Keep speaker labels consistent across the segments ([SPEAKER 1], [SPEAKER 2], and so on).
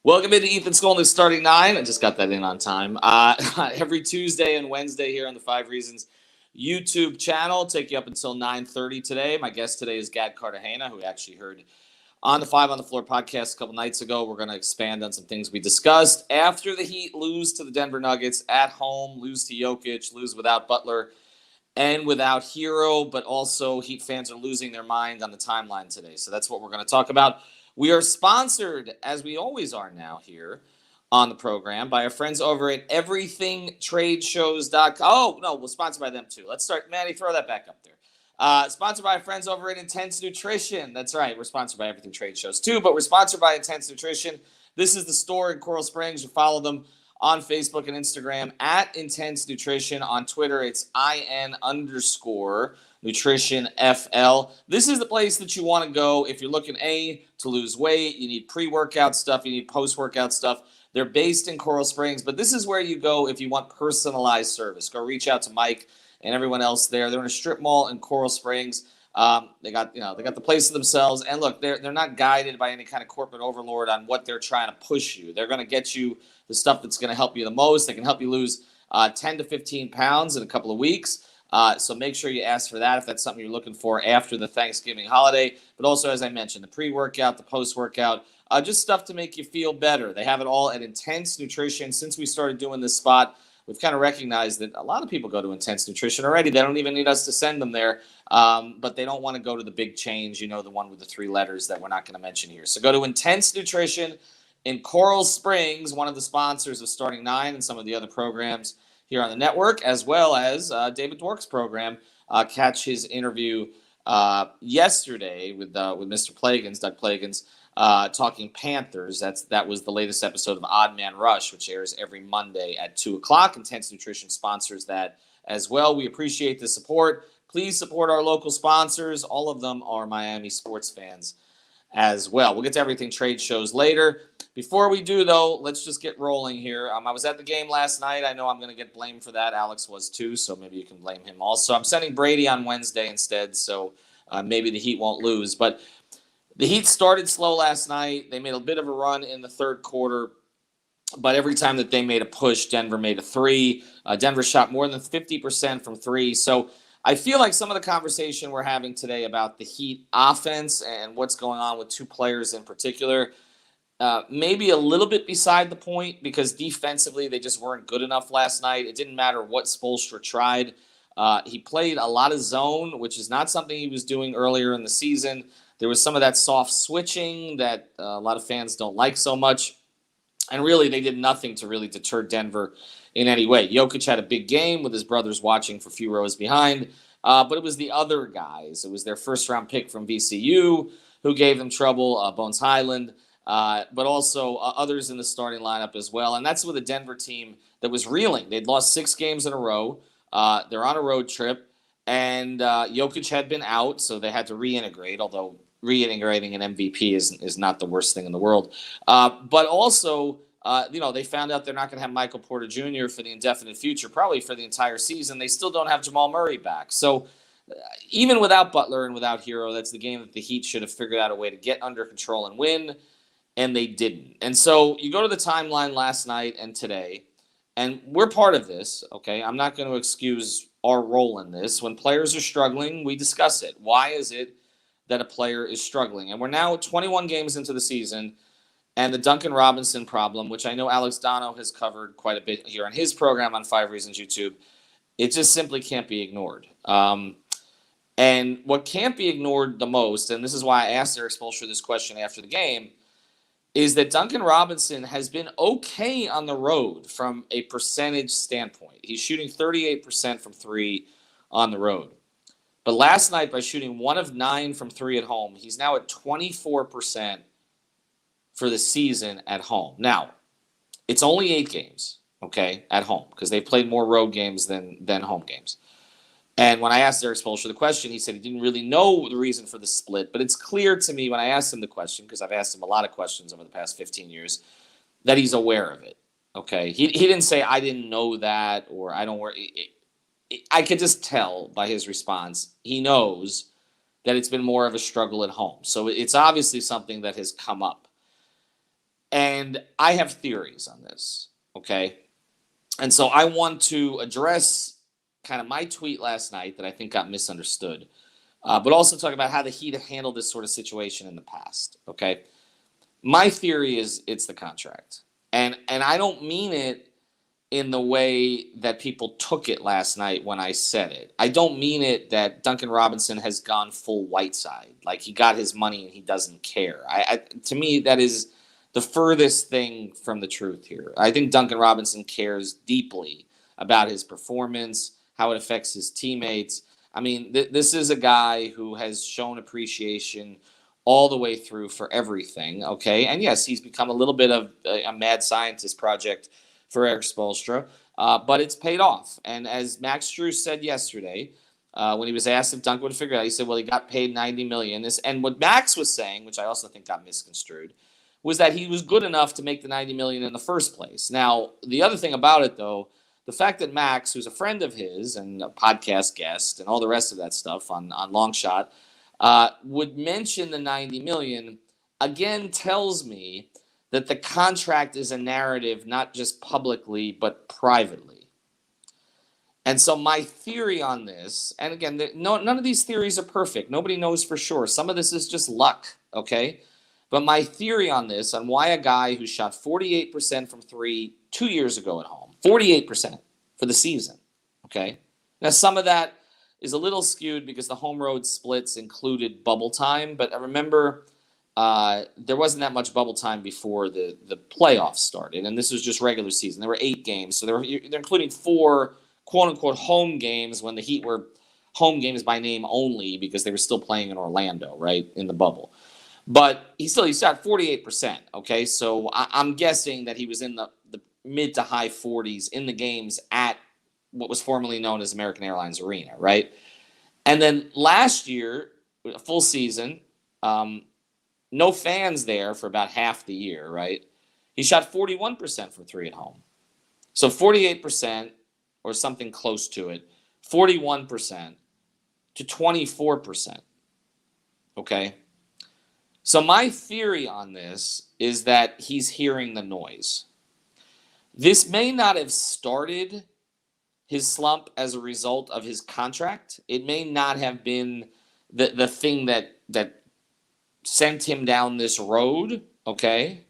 [SPEAKER 1] Welcome into Ethan Skolnick Starting Nine. I just got that in on time. Every Tuesday and Wednesday here on the 5 Reasons YouTube channel. Take you up until 9:30 today. My guest today is Gad Cartagena, who we actually heard on the 5 on the Floor podcast a couple nights ago. We're going to expand on some things we discussed. After the Heat lose to the Denver Nuggets at home, lose to Jokic, lose without Butler and without Hero, but also Heat fans are losing their mind on the timeline today. So that's what we're going to talk about. We are sponsored, as we always are now here on the program, by our friends over at everythingtradeshows.com. Oh, no, we're sponsored by them too. Let's start. Manny, throw that back up there. Sponsored by our friends over at Intense Nutrition. That's right. We're sponsored by Everything Trade Shows too, but we're sponsored by Intense Nutrition. This is the store in Coral Springs. You follow them on Facebook and Instagram at Intense Nutrition. On Twitter, it's IN_NutritionFL. This is the place that you want to go if you're looking, to lose weight. You need pre-workout stuff. You need post-workout stuff. They're based in Coral Springs, but this is where you go if you want personalized service. Go reach out to Mike and everyone else there. They're in a strip mall in Coral Springs. They got the place to themselves. And look, they're not guided by any kind of corporate overlord on what they're trying to push you. They're going to get you the stuff that's going to help you the most. They can help you lose 10 to 15 pounds in a couple of weeks. So make sure you ask for that if that's something you're looking for after the Thanksgiving holiday. But also, as I mentioned, the pre-workout, the post-workout, just stuff to make you feel better. They have it all at Intense Nutrition. Since we started doing this spot, we've kind of recognized that a lot of people go to Intense Nutrition already. They don't even need us to send them there, but they don't want to go to the big chains, the one with the 3 letters that we're not going to mention here. So go to Intense Nutrition in Coral Springs, one of the sponsors of Starting 9 and some of the other programs here on the network, as well as David Dwork's program. Catch his interview yesterday with Mr. Plagans, Doug Plagans, talking Panthers. That was the latest episode of Odd Man Rush, which airs every Monday at 2 o'clock. Intense Nutrition sponsors that as well. We appreciate the support. Please support our local sponsors. All of them are Miami sports fans as well. We'll get to Everything Trade Shows later. Before we do, though, let's just get rolling here. I was at the game last night. I know I'm going to get blamed for that. Alex was too, so maybe you can blame him also. I'm sending Brady on Wednesday instead, so maybe the Heat won't lose. But the Heat started slow last night. They made a bit of a run in the third quarter, but every time that they made a push, Denver made a 3. Denver shot more than 50% from 3. So I feel like some of the conversation we're having today about the Heat offense and what's going on with 2 players in particular, maybe a little bit beside the point, because defensively they just weren't good enough last night. It didn't matter what Spoelstra tried. He played a lot of zone, which is not something he was doing earlier in the season. There was some of that soft switching that a lot of fans don't like so much. And really, they did nothing to really deter Denver in any way. Jokic had a big game with his brothers watching for a few rows behind. But it was the other guys. It was their first-round pick from VCU who gave them trouble, Bones Highland, but also others in the starting lineup as well. And that's with a Denver team that was reeling. They'd lost 6 games in a row. They're on a road trip. And Jokic had been out, so they had to reintegrate, although reintegrating an MVP is not the worst thing in the world. But also, they found out they're not going to have Michael Porter Jr. for the indefinite future, probably for the entire season. They still don't have Jamal Murray back. So even without Butler and without Hero, that's the game that the Heat should have figured out a way to get under control and win, and they didn't. And so you go to the timeline last night and today, and we're part of this, okay? I'm not going to excuse our role in this. When players are struggling, we discuss it. Why is it that a player is struggling? And we're now 21 games into the season, and the Duncan Robinson problem, which I know Alex Dono has covered quite a bit here on his program on 5 Reasons YouTube, it just simply can't be ignored. And what can't be ignored the most, and this is why I asked Erik Spoelstra this question after the game, is that Duncan Robinson has been okay on the road from a percentage standpoint. He's shooting 38% from 3 on the road. But last night, by shooting 1 of 9 from 3 at home, he's now at 24% for the season at home. Now, it's only 8 games, okay, at home, because they've played more road games than home games. And when I asked Erik Spoelstra the question, he said he didn't really know the reason for the split. But it's clear to me when I asked him the question, because I've asked him a lot of questions over the past 15 years, that he's aware of it. Okay, he didn't say I didn't know that or I don't worry. I could just tell by his response he knows that it's been more of a struggle at home. So it's obviously something that has come up. And I have theories on this, okay? And so I want to address kind of my tweet last night that I think got misunderstood, but also talk about how the Heat have handled this sort of situation in the past, okay? My theory is it's the contract. And I don't mean it in the way that people took it last night when I said it. I don't mean it that Duncan Robinson has gone full Whiteside, like he got his money and he doesn't care. To me, that is the furthest thing from the truth here. I think Duncan Robinson cares deeply about his performance, how it affects his teammates. I mean, this is a guy who has shown appreciation all the way through for everything, okay? And yes, he's become a little bit of a mad scientist project for Eric Spoelstra, but it's paid off. And as Max Strus said yesterday, when he was asked if Duncan would figure it out, he said, well, he got paid $90 million. And what Max was saying, which I also think got misconstrued, was that he was good enough to make the $90 million in the first place. Now, the other thing about it, though, the fact that Max, who's a friend of his and a podcast guest and all the rest of that stuff on Long Shot, would mention the $90 million, again tells me that the contract is a narrative not just publicly but privately. And so my theory on this, and again, none of these theories are perfect. Nobody knows for sure. Some of this is just luck, okay? But my theory on this, on why a guy who shot 48% from three 2 years ago at home, 48% for the season, okay? Now, some of that is a little skewed because the home road splits included bubble time, but I remember there wasn't that much bubble time before the playoffs started, and this was just regular season. There were 8 games, so they're including 4 quote-unquote home games when the Heat were home games by name only because they were still playing in Orlando, right, in the bubble. But he shot 48%, okay? So I'm guessing that he was in the mid to high 40s in the games at what was formerly known as American Airlines Arena, right? And then last year, full season, no fans there for about half the year, right? He shot 41% from three at home. So 48% or something close to it, 41% to 24%, okay? So my theory on this is that he's hearing the noise. This may not have started his slump as a result of his contract. It may not have been the thing that sent him down this road, okay?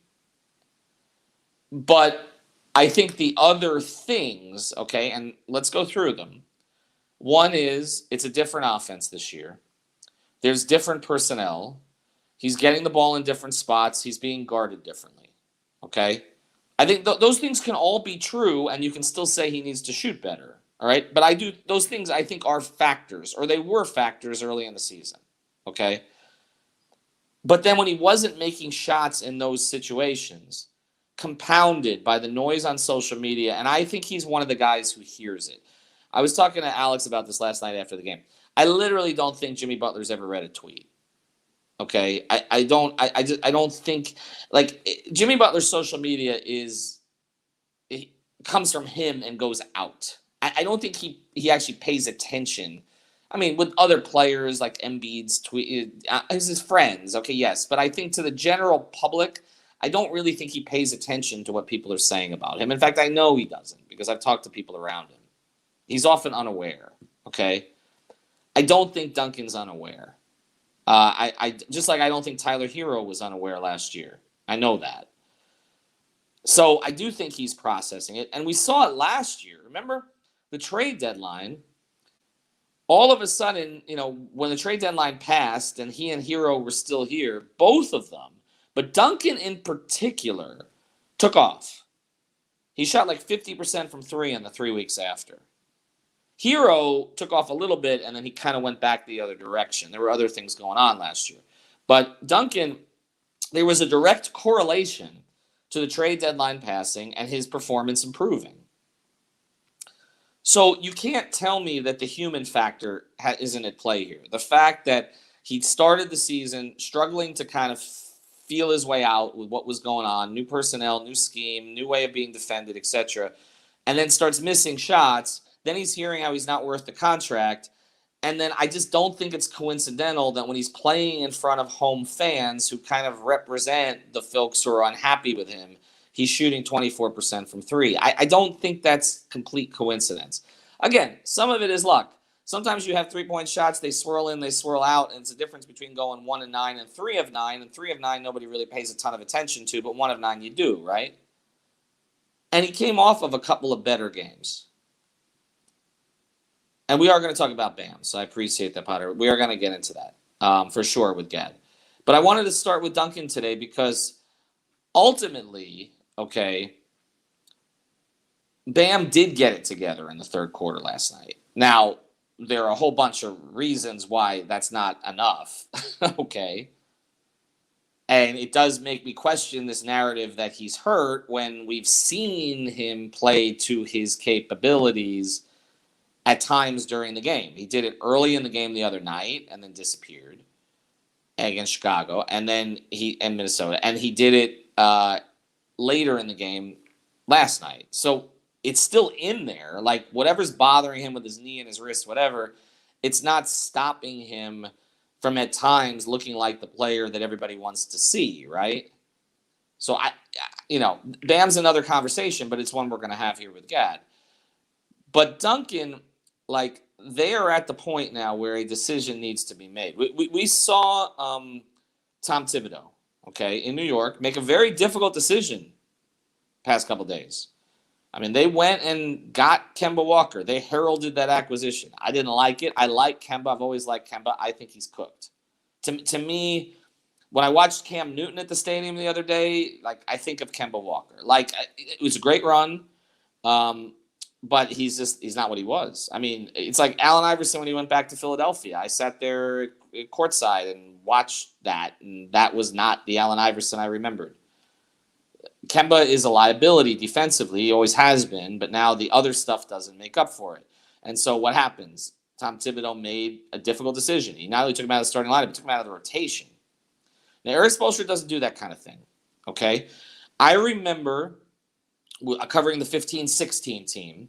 [SPEAKER 1] But I think the other things, okay, and let's go through them. One is it's a different offense this year. There's different personnel. He's getting the ball in different spots. He's being guarded differently, okay? I think those things can all be true, and you can still say he needs to shoot better, all right? But those things I think are factors, or they were factors early in the season, okay? But then when he wasn't making shots in those situations, compounded by the noise on social media, and I think he's one of the guys who hears it. I was talking to Alex about this last night after the game. I literally don't think Jimmy Butler's ever read a tweet. Okay, I don't think, like, Jimmy Butler's social media comes from him and goes out. I don't think he actually pays attention. I mean, with other players like Embiid's tweet, his friends, okay, yes, but I think to the general public, I don't really think he pays attention to what people are saying about him. In fact, I know he doesn't because I've talked to people around him. He's often unaware. Okay, I don't think Duncan's unaware. I just like I don't think Tyler Hero was unaware last year. I know that. So I do think he's processing it. And we saw it last year. Remember the trade deadline? All of a sudden, when the trade deadline passed and he and Hero were still here, both of them, but Duncan in particular, took off. He shot like 50% from three in the 3 weeks after. Hero took off a little bit, and then he kind of went back the other direction. There were other things going on last year. But Duncan, there was a direct correlation to the trade deadline passing and his performance improving. So you can't tell me that the human factor isn't at play here. The fact that he started the season struggling to kind of feel his way out with what was going on, new personnel, new scheme, new way of being defended, etc., and then starts missing shots. Then he's hearing how he's not worth the contract. And then I just don't think it's coincidental that when he's playing in front of home fans who kind of represent the folks who are unhappy with him, he's shooting 24% from three. I don't think that's complete coincidence. Again, some of it is luck. Sometimes you have 3-point shots, they swirl in, they swirl out, and it's a difference between going 1 of 9 and 3 of 9. And 3 of 9 nobody really pays a ton of attention to, but 1 of 9 you do, right? And he came off of a couple of better games. And we are going to talk about Bam, so I appreciate that, Potter. We are going to get into that for sure with Gad. But I wanted to start with Duncan today because ultimately, okay, Bam did get it together in the third quarter last night. Now, there are a whole bunch of reasons why that's not enough, okay? And it does make me question this narrative that he's hurt when we've seen him play to his capabilities at times during the game. He did it early in the game the other night and then disappeared against Chicago and then and Minnesota. And he did it later in the game last night. So it's still in there. Like, whatever's bothering him with his knee and his wrist, whatever, it's not stopping him from at times looking like the player that everybody wants to see, right? So, Bam's another conversation, but it's one we're going to have here with Gad. But Duncan, like, they are at the point now where a decision needs to be made. We saw Tom Thibodeau, okay, in New York, make a very difficult decision past couple days. I mean, they went and got Kemba Walker. They heralded that acquisition. I didn't like it. I like Kemba. I've always liked Kemba. I think he's cooked. To me, when I watched Cam Newton at the stadium the other day, like, I think of Kemba Walker. Like, it was a great run, but he's not what he was. I mean, it's like Allen Iverson when he went back to Philadelphia. I sat there courtside and watched that, and that was not the Allen Iverson I remembered. Kemba is a liability defensively. He always has been, but now the other stuff doesn't make up for it. And so what happens? Tom Thibodeau made a difficult decision. He not only took him out of the starting lineup, but took him out of the rotation. Now, Erik Spoelstra doesn't do that kind of thing, okay? I remember covering the 15-16 team,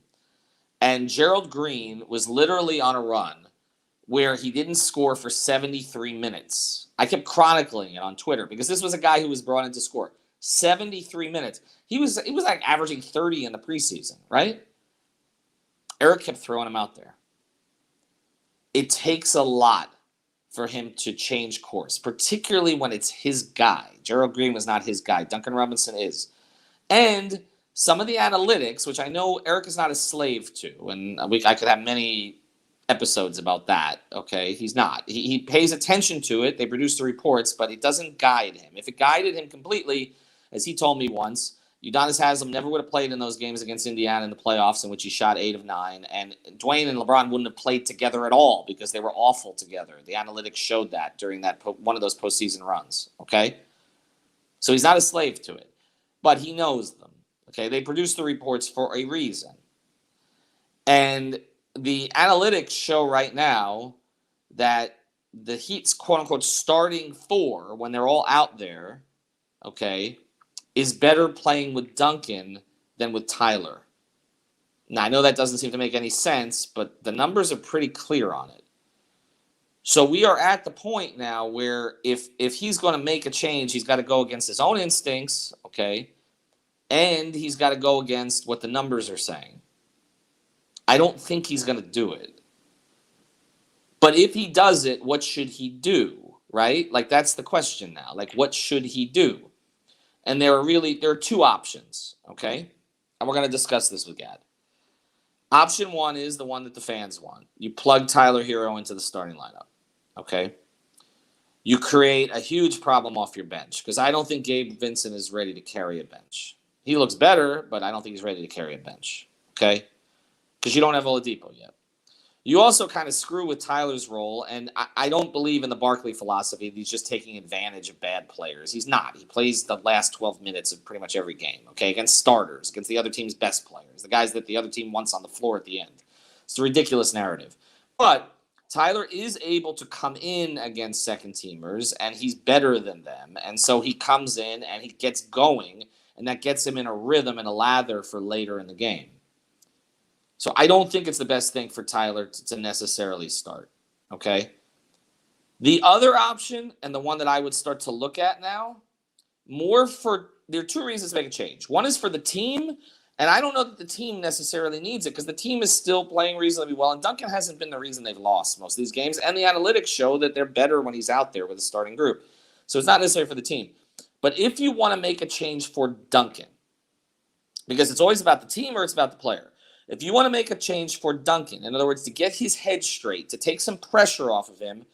[SPEAKER 1] and Gerald Green was literally on a run where he didn't score for 73 minutes. I kept chronicling it on Twitter because this was a guy who was brought in to score. 73 minutes. He was like averaging 30 in the preseason, right? Eric kept throwing him out there. It takes a lot for him to change course, particularly when it's his guy. Gerald Green was not his guy. Duncan Robinson is. And some of the analytics, which I know Eric is not a slave to, and I could have many episodes about that, okay? He's not. He pays attention to it. They produce the reports, but it doesn't guide him. If it guided him completely, as he told me once, Udonis Haslem never would have played in those games against Indiana in the playoffs in which he shot 8 of 9, and Dwayne and LeBron wouldn't have played together at all because they were awful together. The analytics showed that during that one of those postseason runs, okay? So he's not a slave to it, but he knows them, okay? They produce the reports for a reason. And the analytics show right now that the Heat's quote-unquote starting four, when they're all out there, okay, is better playing with Duncan than with Tyler. Now, I know that doesn't seem to make any sense, but the numbers are pretty clear on it. So we are at the point now where if he's going to make a change, he's got to go against his own instincts, okay, and he's got to go against what the numbers are saying. I don't think he's going to do it. But if he does it, what should he do, right? Like, that's the question now. Like, what should he do? And there are two options, okay? And we're going to discuss this with Gad. Option one is the one that the fans want. You plug Tyler Hero into the starting lineup, okay? You create a huge problem off your bench because I don't think Gabe Vincent is ready to carry a bench. He looks better, but I don't think he's ready to carry a bench, okay? Because you don't have Oladipo yet. You also kind of screw with Tyler's role, and I don't believe in the Barkley philosophy that he's just taking advantage of bad players. He's not. He plays the last 12 minutes of pretty much every game, okay, against starters, against the other team's best players, the guys that the other team wants on the floor at the end. It's a ridiculous narrative. But Tyler is able to come in against second-teamers, and he's better than them, and so he comes in and he gets going, and that gets him in a rhythm and a lather for later in the game. So I don't think it's the best thing for Tyler to necessarily start. Okay. The other option, and the one that I would start to look at now, there are two reasons to make a change. One is for the team, and I don't know that the team necessarily needs it because the team is still playing reasonably well, and Duncan hasn't been the reason they've lost most of these games, and the analytics show that they're better when he's out there with a starting group. So it's not necessary for the team. But if you want to make a change for Duncan, because it's always about the team or it's about the player, if you want to make a change for Duncan, in other words, to get his head straight, to take some pressure off of him,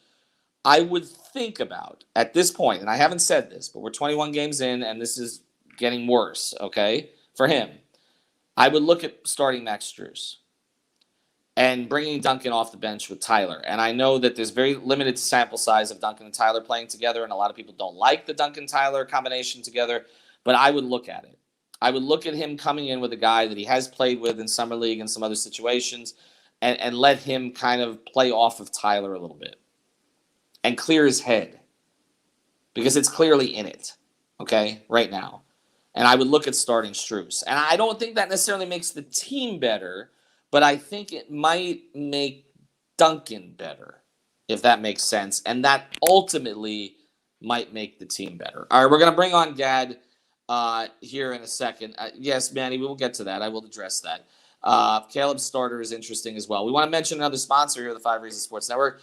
[SPEAKER 1] I would think about, at this point, and I haven't said this, but we're 21 games in, and this is getting worse, okay, for him. I would look at starting Max Strus and bringing Duncan off the bench with Tyler. And I know that there's very limited sample size of Duncan and Tyler playing together, and a lot of people don't like the Duncan-Tyler combination together, but I would look at it. I would look at him coming in with a guy that he has played with in Summer League and some other situations and let him kind of play off of Tyler a little bit and clear his head because it's clearly in it, okay, right now. And I would look at starting Strus. And I don't think that necessarily makes the team better, but I think it might make Duncan better, if that makes sense. And that ultimately might make the team better. All right, we're going to bring on Gad here in a second. Yes, Manny, we will get to that. I will address that. Caleb's starter is interesting as well. We want to mention another sponsor here of the 5 Reasons Sports Network.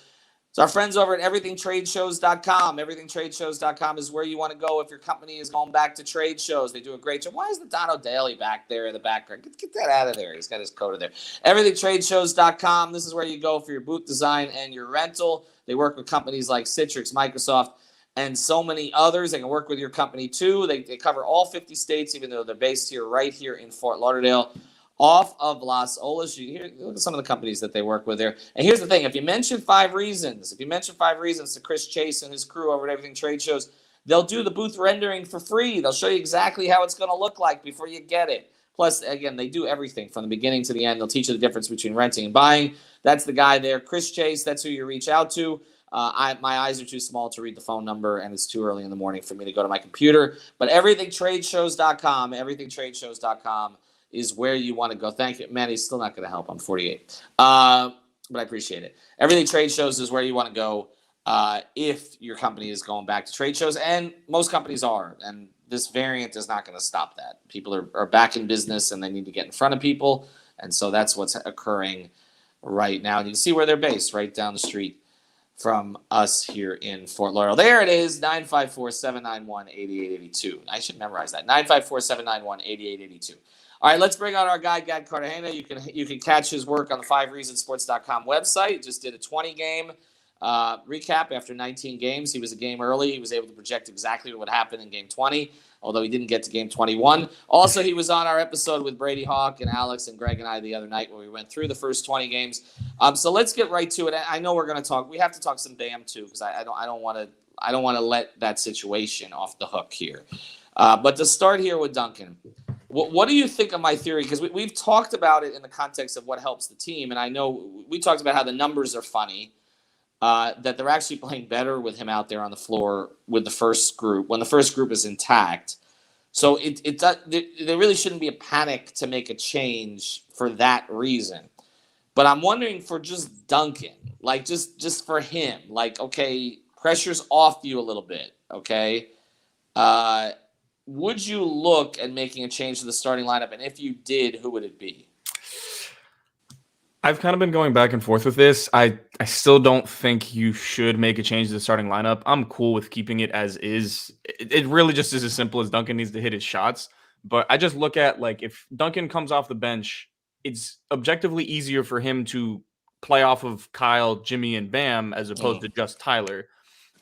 [SPEAKER 1] It's our friends over at everythingtradeshows.com. Everythingtradeshows.com is where you want to go if your company is going back to trade shows. They do a great job. Why is the Dono Daily back there in the background? Get that out of there. He's got his coat in there. Everythingtradeshows.com. This is where you go for your booth design and your rental. They work with companies like Citrix, Microsoft, and so many others. They can work with your company too. They cover all 50 states, even though they're based here, right here in Fort Lauderdale, off of Las Olas. You look at some of the companies that they work with there. And here's the thing. If you mention 5 Reasons to Chris Chase and his crew over at Everything Trade Shows, they'll do the booth rendering for free. They'll show you exactly how it's going to look like before you get it. Plus, again, they do everything from the beginning to the end. They'll teach you the difference between renting and buying. That's the guy there, Chris Chase. That's who you reach out to. My eyes are too small to read the phone number, and it's too early in the morning for me to go to my computer. But everythingtradeshows.com is where you want to go. Thank you. Manny's still not going to help. I'm 48. But I appreciate it. Everything Trade Shows is where you want to go if your company is going back to trade shows, and most companies are. And this variant is not going to stop that. People are back in business, and they need to get in front of people. And so that's what's occurring right now. And you can see where they're based, right down the street from us here in Fort Lauderdale. There it is, 954-791-8882. I should memorize that, 954-791-8882. All right, let's bring on our guy, Gad Cartagena. You can catch his work on the 5reasonsports.com website. Just did a 20-game recap after 19 games. He was a game early. He was able to project exactly what would happen in Game 20, although he didn't get to Game 21. Also, he was on our episode with Brady Hawk and Alex and Greg and I the other night where we went through the first 20 games. So let's get right to it. I know we're going to talk. We have to talk some Bam too because I don't want to let that situation off the hook here. But to start here with Duncan. What do you think of my theory? Because we've talked about it in the context of what helps the team, and I know we talked about how the numbers are funny, that they're actually playing better with him out there on the floor with the first group, when the first group is intact. So there really shouldn't be a panic to make a change for that reason. But I'm wondering for just Duncan, like just for him, like, okay, pressure's off you a little bit, okay? Would you look at making a change to the starting lineup? And if you did, who would it be?
[SPEAKER 2] I've kind of been going back and forth with this. I still don't think you should make a change to the starting lineup. I'm cool with keeping it as is. It really just is as simple as Duncan needs to hit his shots. But I just look at, like, if Duncan comes off the bench, it's objectively easier for him to play off of Kyle, Jimmy, and Bam as opposed to just Tyler.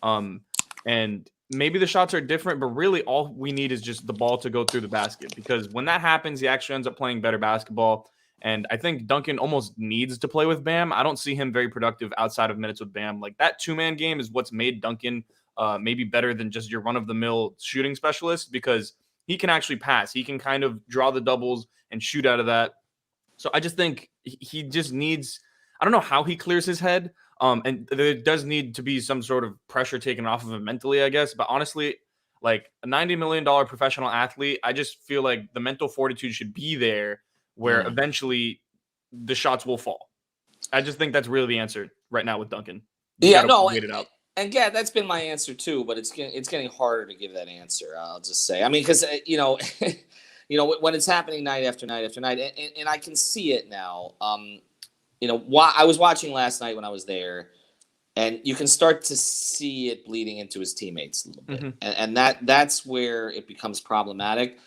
[SPEAKER 2] And maybe the shots are different, but really all we need is just the ball to go through the basket, because when that happens, he actually ends up playing better basketball. And I think Duncan almost needs to play with Bam. I don't see him very productive outside of minutes with Bam. Like, that two-man game is what's made Duncan maybe better than just your run-of-the-mill shooting specialist, because he can actually pass. He can kind of draw the doubles and shoot out of that. So I just think he just needs – I don't know how he clears his head. And there does need to be some sort of pressure taken off of him mentally, I guess. But honestly, like a $90 million professional athlete, I just feel like the mental fortitude should be there where eventually the shots will fall. I just think that's really the answer right now with Duncan. You
[SPEAKER 1] Yeah,
[SPEAKER 2] got to
[SPEAKER 1] no,
[SPEAKER 2] wait it out.
[SPEAKER 1] and yeah, that's been my answer too. But it's getting harder to give that answer. I'll just say. I mean, because when it's happening night after night after night, and I can see it now. Why I was watching last night when I was there, and you can start to see it bleeding into his teammates a little bit,
[SPEAKER 2] Mm-hmm.
[SPEAKER 1] and that's where it becomes problematic.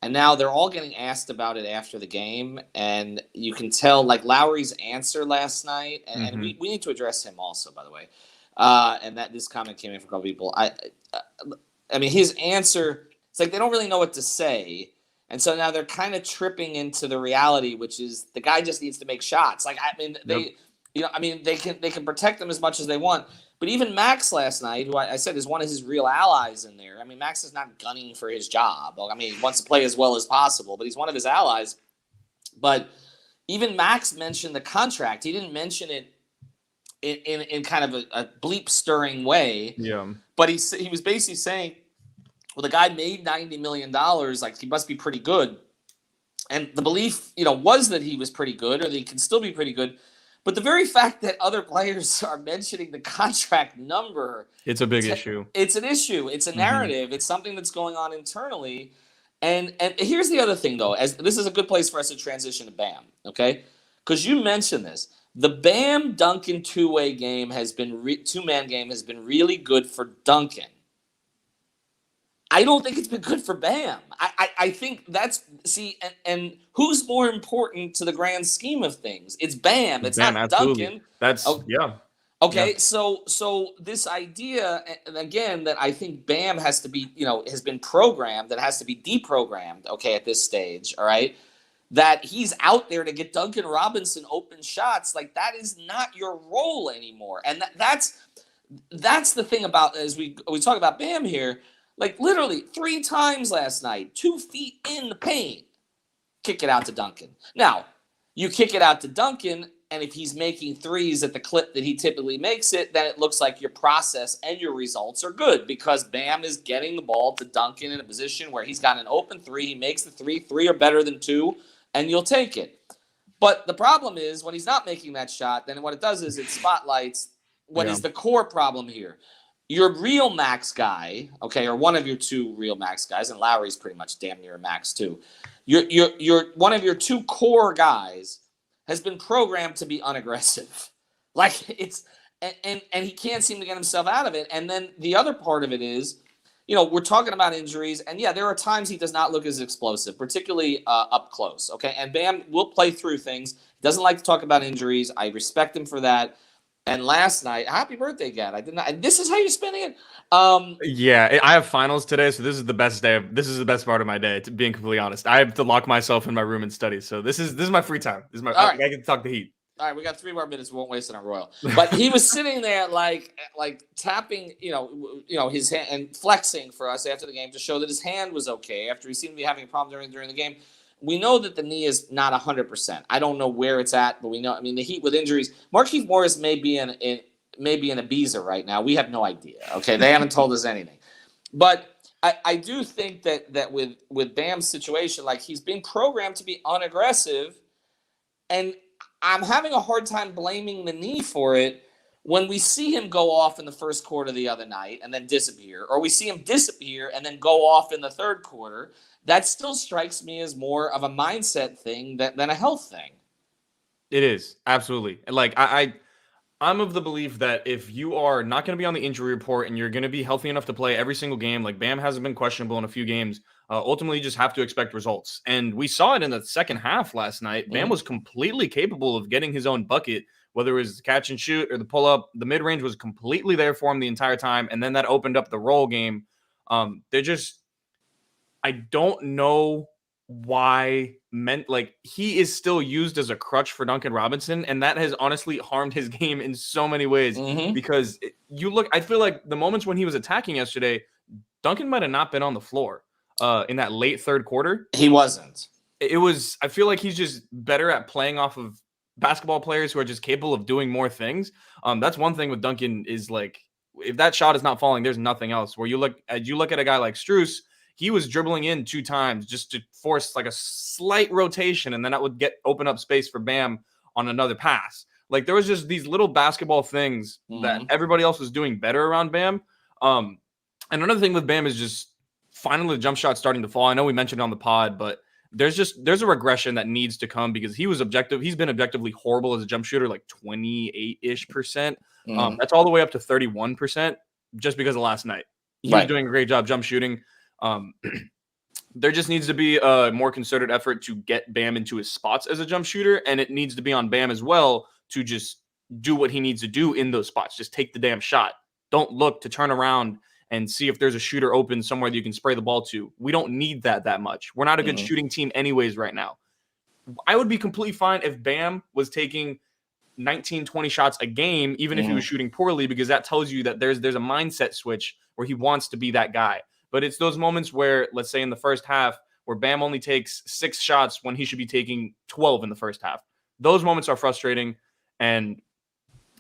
[SPEAKER 1] And now they're all getting asked about it after the game, and you can tell, like Lowry's answer last night, and
[SPEAKER 2] Mm-hmm.
[SPEAKER 1] we need to address him also, by the way. And that this comment came in from a couple people. I mean, his answer, it's like they don't really know what to say, and so now they're kind of tripping into the reality, which is the guy just needs to make shots. Like I mean,
[SPEAKER 2] Yep.
[SPEAKER 1] they can protect them as much as they want. But even Max last night, who I said is one of his real allies in there. I mean, Max is not gunning for his job. I mean, he wants to play as well as possible, but he's one of his allies. But even Max mentioned the contract. He didn't mention it in kind of a bleep stirring way.
[SPEAKER 2] Yeah.
[SPEAKER 1] But he was basically saying, well, the guy made $90 million. Like, he must be pretty good. And the belief, was that he was pretty good, or that he can still be pretty good. But the very fact that other players are mentioning the contract number,
[SPEAKER 2] It's a big issue.
[SPEAKER 1] It's an issue. It's a narrative. Mm-hmm. It's something that's going on internally. And here's the other thing, though. As this is a good place for us to transition to Bam, okay? Because you mentioned this. The Bam Duncan two-man game has been really good for Duncan. I don't think it's been good for Bam. I think that's and who's more important to the grand scheme of things? It's Bam. It's
[SPEAKER 2] Bam,
[SPEAKER 1] not
[SPEAKER 2] absolutely.
[SPEAKER 1] Duncan.
[SPEAKER 2] That's yeah.
[SPEAKER 1] Okay,
[SPEAKER 2] yeah.
[SPEAKER 1] so this idea, and again, that I think Bam has to be, has been programmed, that has to be deprogrammed. Okay, at this stage, all right, that he's out there to get Duncan Robinson open shots. Like, that is not your role anymore, and that's the thing about, as we talk about Bam here. Like, literally 3 times last night, 2 feet in the paint, kick it out to Duncan. Now, you kick it out to Duncan, and if he's making threes at the clip that he typically makes it, then it looks like your process and your results are good, because Bam is getting the ball to Duncan in a position where he's got an open 3. He makes the 3 or better than 2, and you'll take it. But the problem is, when he's not making that shot, then what it does is it spotlights what is the core problem here. Your real max guy, okay, or one of your 2 real max guys, and Lowry's pretty much damn near a max too. Your one of your 2 core guys has been programmed to be unaggressive. Like, it's and he can't seem to get himself out of it. And then the other part of it is, we're talking about injuries, and yeah, there are times he does not look as explosive, particularly up close. Okay, and Bam will play through things. He doesn't like to talk about injuries. I respect him for that. And last night, happy birthday, Gad. I did not. And this is how you're spending it.
[SPEAKER 2] Yeah, I have finals today, so this is the best day. This is the best part of my day. To being completely honest, I have to lock myself in my room and study. So this is my free time. This is my. I get to talk the Heat.
[SPEAKER 1] All right, we got 3 more minutes. We won't waste it on Royal. But he was sitting there like tapping, his hand and flexing for us after the game to show that his hand was okay after he seemed to be having a problem during the game. We know that the knee is not 100%. I don't know where it's at, but we know. I mean, the Heat with injuries. Markieff Morris may be in Ibiza right now. We have no idea. Okay, they haven't told us anything. But I do think that with Bam's situation, like, he's been programmed to be unaggressive, and I'm having a hard time blaming the knee for it when we see him go off in the first quarter the other night and then disappear, or we see him disappear and then go off in the third quarter. That still strikes me as more of a mindset thing than a health thing.
[SPEAKER 2] It is, absolutely. Like, I'm of the belief that if you are not going to be on the injury report and you're going to be healthy enough to play every single game, like Bam hasn't been questionable in a few games, ultimately you just have to expect results. And we saw it in the second half last night. Bam was completely capable of getting his own bucket, whether it was the catch and shoot or the pull up. The mid range was completely there for him the entire time. And then that opened up the roll game. I don't know why he is still used as a crutch for Duncan Robinson, and that has honestly harmed his game in so many ways. Because I feel like the moments when he was attacking yesterday, Duncan might have not been on the floor in that late third quarter.
[SPEAKER 1] He wasn't.
[SPEAKER 2] I feel like he's just better at playing off of basketball players who are just capable of doing more things. That's one thing with Duncan is, like, if that shot is not falling, there's nothing else. Where you look at a guy like Strus, he was dribbling in 2 times just to force like a slight rotation, and then that would open up space for Bam on another pass. Like there was just these little basketball things that everybody else was doing better around Bam. And another thing with Bam is just finally the jump shot starting to fall. I know we mentioned it on the pod, but there's a regression that needs to come because he's been objectively horrible as a jump shooter, like 28-ish%. That's all the way up to 31% just because of last night. He was doing a great job jump shooting. There just needs to be a more concerted effort to get Bam into his spots as a jump shooter, and it needs to be on Bam as well to just do what he needs to do in those spots. Just take the damn shot. Don't look to turn around and see if there's a shooter open somewhere that you can spray the ball to. We don't need that much. We're not a good shooting team anyways right now. I would be completely fine if Bam was taking 19, 20 shots a game, even if he was shooting poorly, because that tells you that there's a mindset switch where he wants to be that guy. But it's those moments where, let's say in the first half, where Bam only takes 6 shots when he should be taking 12 in the first half. Those moments are frustrating, and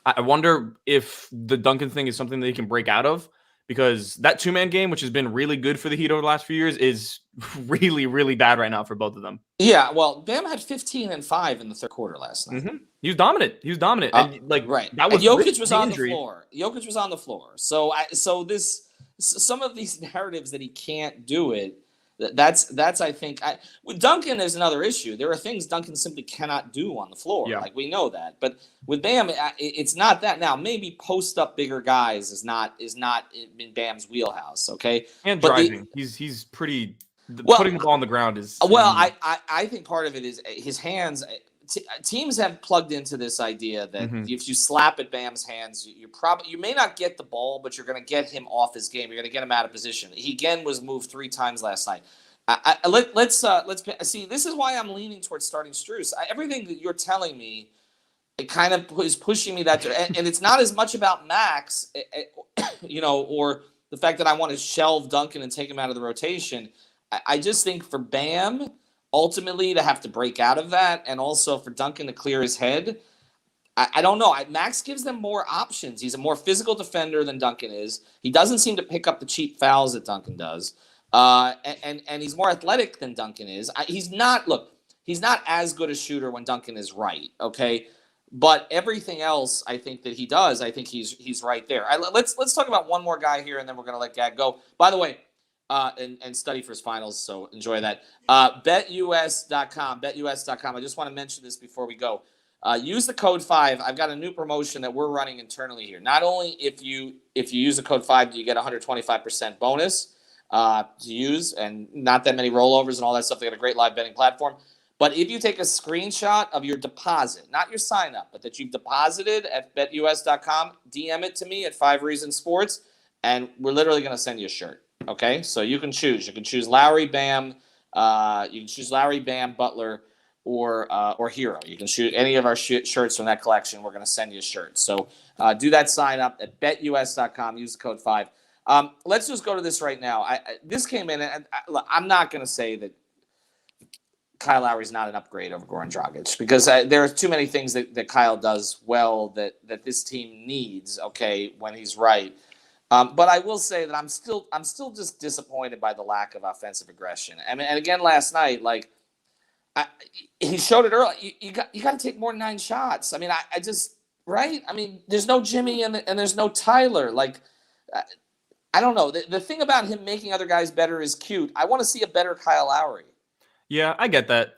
[SPEAKER 2] I wonder if the Duncan thing is something that he can break out of, because that 2-man game, which has been really good for the Heat over the last few years, is really, really bad right now for both of them.
[SPEAKER 1] Yeah, well, Bam had 15 and 5 in the third quarter last night.
[SPEAKER 2] He was dominant. And
[SPEAKER 1] that was Jokic was on the floor. Jokic was on the floor. So some of these narratives that he can't do it, that's I think with Duncan there's another issue. There are things Duncan simply cannot do on the floor.
[SPEAKER 2] Yeah.
[SPEAKER 1] Like we know that. But with Bam, it's not that. Now maybe post up bigger guys is not in Bam's wheelhouse. Okay,
[SPEAKER 2] and driving, he's pretty. Putting the ball on the ground is
[SPEAKER 1] well. I think part of it is his hands. Teams have plugged into this idea that if you slap at Bam's hands, you may not get the ball, but you're going to get him off his game. You're going to get him out of position. He again was moved 3 times last night. Let's see. This is why I'm leaning towards starting Strus. Everything that you're telling me, it kind of is pushing me that direction. And it's not as much about Max, or the fact that I want to shelve Duncan and take him out of the rotation. I just think for Bam, ultimately to have to break out of that, and also for Duncan to clear his head, I don't know. Max gives them more options. He's a more physical defender than Duncan is. He doesn't seem to pick up the cheap fouls that Duncan does, and he's more athletic than Duncan is. He's not as good a shooter when Duncan is right. Okay, but everything else, I think that he does. I think he's right there. Let's talk about one more guy here, and then we're gonna let Gag go. By the way. And study for his finals, so enjoy that. BetUS.com. I just want to mention this before we go. Use the code 5. I've got a new promotion that we're running internally here. Not only if you use the code 5, do you get 125% bonus to use, and not that many rollovers and all that stuff. They got a great live betting platform. But if you take a screenshot of your deposit, not your sign up, but that you've deposited at BetUS.com, DM it to me at 5 Reasons Sports, and we're literally going to send you a shirt. Okay, so you can choose. You can choose Lowry, Bam. You can choose Lowry, Bam, Butler, or Hero. You can choose any of our shirts from that collection. We're going to send you a shirt. So do that sign up at betus.com. Use the code 5. Let's just go to this right now. This came in, and I'm not going to say that Kyle Lowry's not an upgrade over Goran Dragic, because there are too many things that Kyle does well that this team needs. Okay, when he's right. But I will say that I'm still just disappointed by the lack of offensive aggression. I mean, and again last night, he showed it early. You got to take more than 9 shots. I mean, I just right. I mean, there's no Jimmy and there's no Tyler. I don't know. The thing about him making other guys better is cute. I want to see a better Kyle Lowry.
[SPEAKER 2] Yeah, I get that.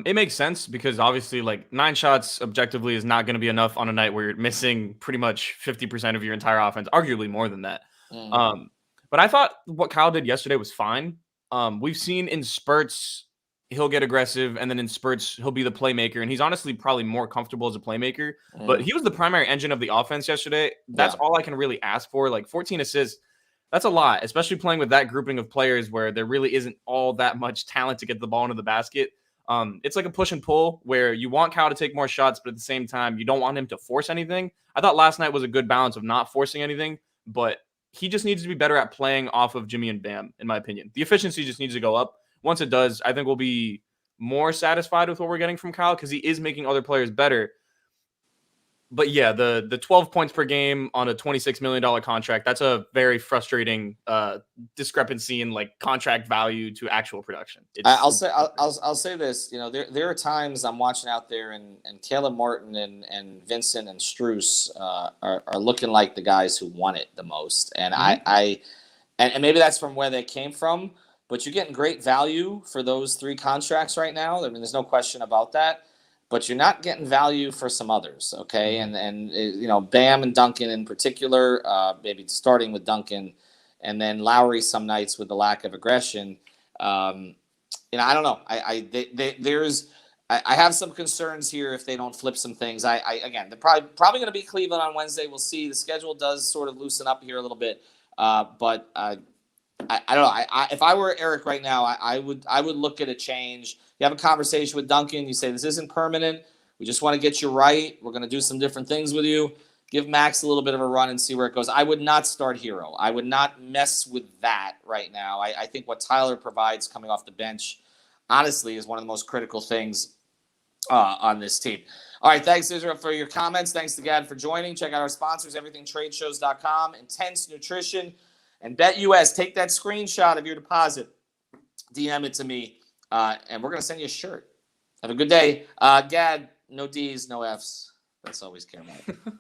[SPEAKER 2] It makes sense because obviously 9 shots objectively is not going to be enough on a night where you're missing pretty much 50% of your entire offense, arguably more than that. But I thought what Kyle did yesterday was fine. We've seen in spurts he'll get aggressive, and then in spurts he'll be the playmaker, and he's honestly probably more comfortable as a playmaker. But he was the primary engine of the offense yesterday. That's all I can really ask for. 14 assists. That's a lot, especially playing with that grouping of players where there really isn't all that much talent to get the ball into the basket. It's like a push and pull where you want Kyle to take more shots, but at the same time, you don't want him to force anything. I thought last night was a good balance of not forcing anything, but he just needs to be better at playing off of Jimmy and Bam, in my opinion. The efficiency just needs to go up. Once it does, I think we'll be more satisfied with what we're getting from Kyle because he is making other players better. But yeah, the 12 points per game on a $26 million contract, that's a very frustrating discrepancy in like contract value to actual production.
[SPEAKER 1] I'll say this. You know, there are times I'm watching out there, and Caleb Martin and Vincent and Struess are looking like the guys who want it the most. And and maybe that's from where they came from, but you're getting great value for those 3 contracts right now. I mean, there's no question about that. But you're not getting value for some others, okay? And you know, Bam and Duncan in particular, maybe starting with Duncan, and then Lowry some nights with the lack of aggression. You know, I don't know. I have some concerns here if they don't flip some things. Again, they're probably going to beat Cleveland on Wednesday. We'll see. The schedule does sort of loosen up here a little bit, but I don't know. If I were Eric right now, I would look at a change. You have a conversation with Duncan. You say, this isn't permanent. We just want to get you right. We're going to do some different things with you. Give Max a little bit of a run and see where it goes. I would not start Hero. I would not mess with that right now. I think what Tyler provides coming off the bench, honestly, is one of the most critical things on this team. All right, thanks, Israel, for your comments. Thanks to Gad for joining. Check out our sponsors, everythingtradeshows.com, Intense Nutrition, and BetUS. Take that screenshot of your deposit, DM it to me, and we're going to send you a shirt. Have a good day. Gad, no D's, no F's. That's always care about.